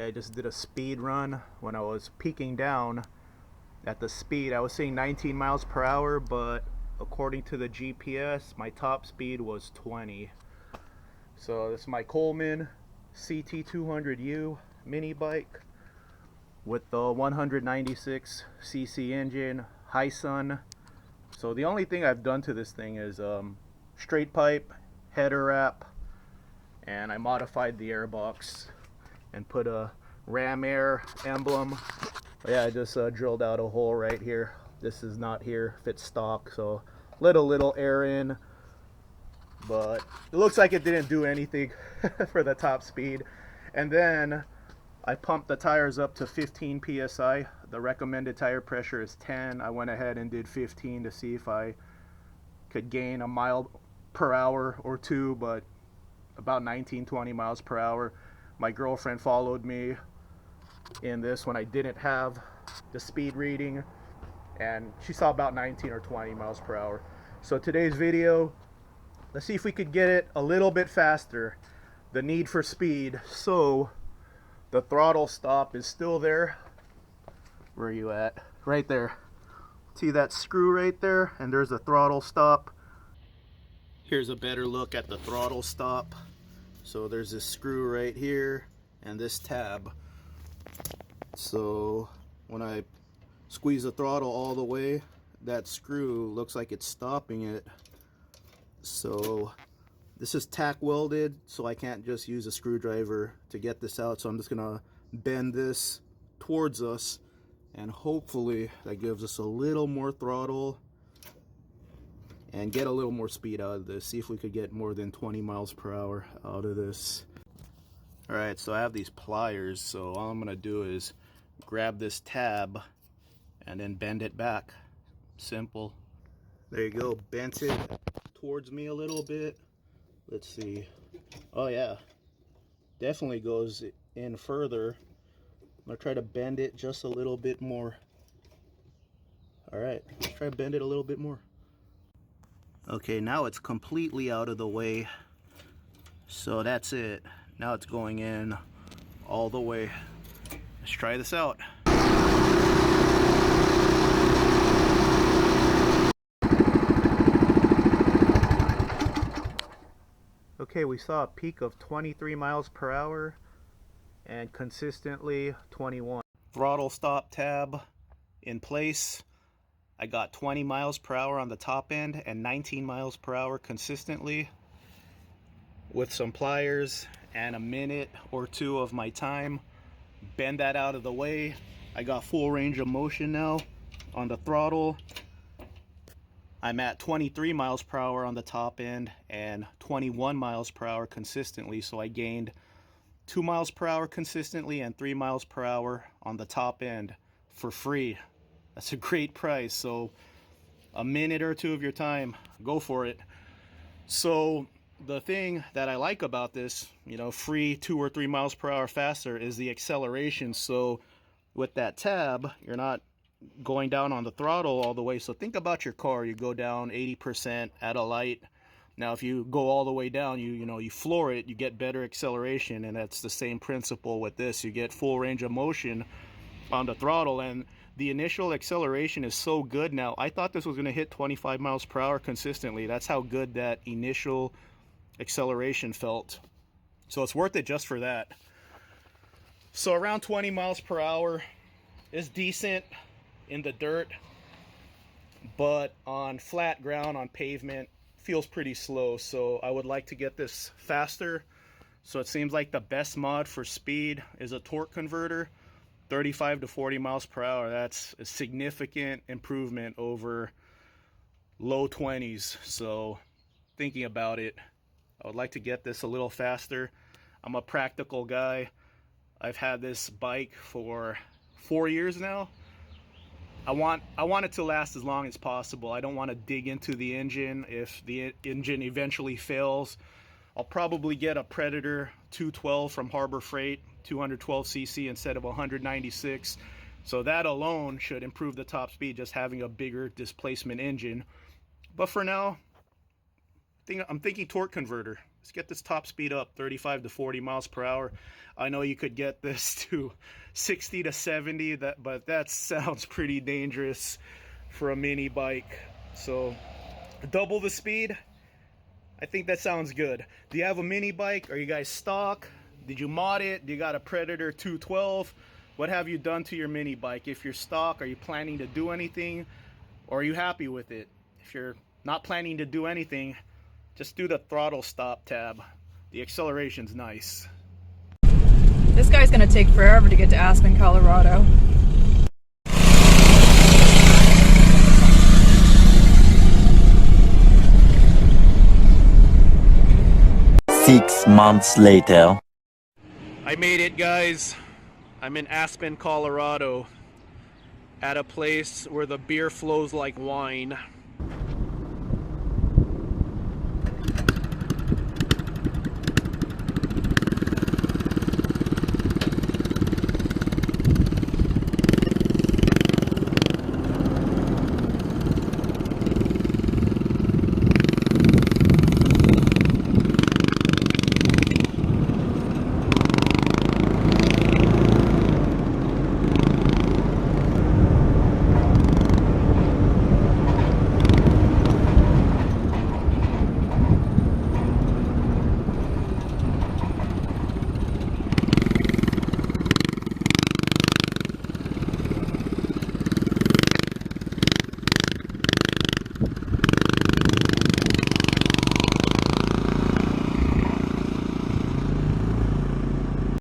Okay, I just did a speed run. When I was peaking down at the speed, I was seeing 19 miles per hour, but according to the GPS, my top speed was 20. So this is my Coleman CT200U mini bike with the 196cc engine, Hisun. So the only thing I've done to this thing is straight pipe, header wrap, and I modified the airbox and put a Ram Air emblem. Yeah, I just drilled out a hole right here. This is not here, fits stock, so little air in, but it looks like it didn't do anything for the top speed. And then I pumped the tires up to 15 psi. The recommended tire pressure is 10. I went ahead and did 15 to see if I could gain a mile per hour or two, but about 19-20 miles per hour. My girlfriend followed me in this when I didn't have the speed reading, and she saw about 19 or 20 miles per hour. So today's video, let's see if we could get it a little bit faster. The need for speed. So the throttle stop is still there. Where are you at? Right there. See that screw right there? And there's the throttle stop. Here's a better look at the throttle stop. So there's this screw right here and this tab. So when I squeeze the throttle all the way, that screw looks like it's stopping it. So this is tack welded, so I can't just use a screwdriver to get this out. So I'm just gonna bend this towards us, and hopefully that gives us a little more throttle and get a little more speed out of this. See if we could get more than 20 miles per hour out of this. All right, so I have these pliers, so all I'm gonna do is grab this tab and then bend it back. Simple. There you go, bent it towards me a little bit. Let's see. Oh yeah, definitely goes in further. I'm gonna try to bend it just a little bit more. All right, let's try to bend it a little bit more. Okay, now it's completely out of the way. So that's it. Now it's going in all the way. Let's try this out. Okay, we saw a peak of 23 miles per hour and consistently 21. Throttle stop tab in place. I got 20 miles per hour on the top end and 19 miles per hour consistently. With some pliers and a minute or two of my time, bend that out of the way. I got full range of motion now on the throttle. I'm at 23 miles per hour on the top end and 21 miles per hour consistently. So I gained 2 miles per hour consistently and 3 miles per hour on the top end for free. That's a great price. So a minute or two of your time, go for it. So the thing that I like about this, you know, free 2 or 3 miles per hour faster, is the acceleration. So with that tab, you're not going down on the throttle all the way. So think about your car. You go down 80% at a light. Now if you go all the way down, you floor it, you get better acceleration, and that's the same principle with this. You get full range of motion on the throttle, and the initial acceleration is so good now. I thought this was going to hit 25 miles per hour consistently. That's how good that initial acceleration felt. So it's worth it just for that. So around 20 miles per hour is decent in the dirt, but on flat ground, on pavement, feels pretty slow. So I would like to get this faster. So it seems like the best mod for speed is a torque converter. 35 to 40 miles per hour. That's a significant improvement over low 20s. So thinking about it, I would like to get this a little faster. I'm a practical guy. I've had this bike for 4 years now. I want it to last as long as possible. I don't want to dig into the engine. If the engine eventually fails, I'll probably get a Predator 212 from Harbor Freight, 212cc instead of 196. So that alone should improve the top speed, just having a bigger displacement engine. But for now, I'm thinking torque converter. Let's get this top speed up, 35 to 40 miles per hour. I know you could get this to 60 to 70, but that sounds pretty dangerous for a mini bike. So double the speed. I think that sounds good. Do you have a mini bike? Are you guys stock? Did you mod it? Do you got a Predator 212? What have you done to your mini bike? If you're stock, are you planning to do anything? Or are you happy with it? If you're not planning to do anything, just do the throttle stop tab. The acceleration's nice. This guy's gonna take forever to get to Aspen, Colorado. Six months later. I made it, guys. I'm in Aspen, Colorado, at a place where the beer flows like wine.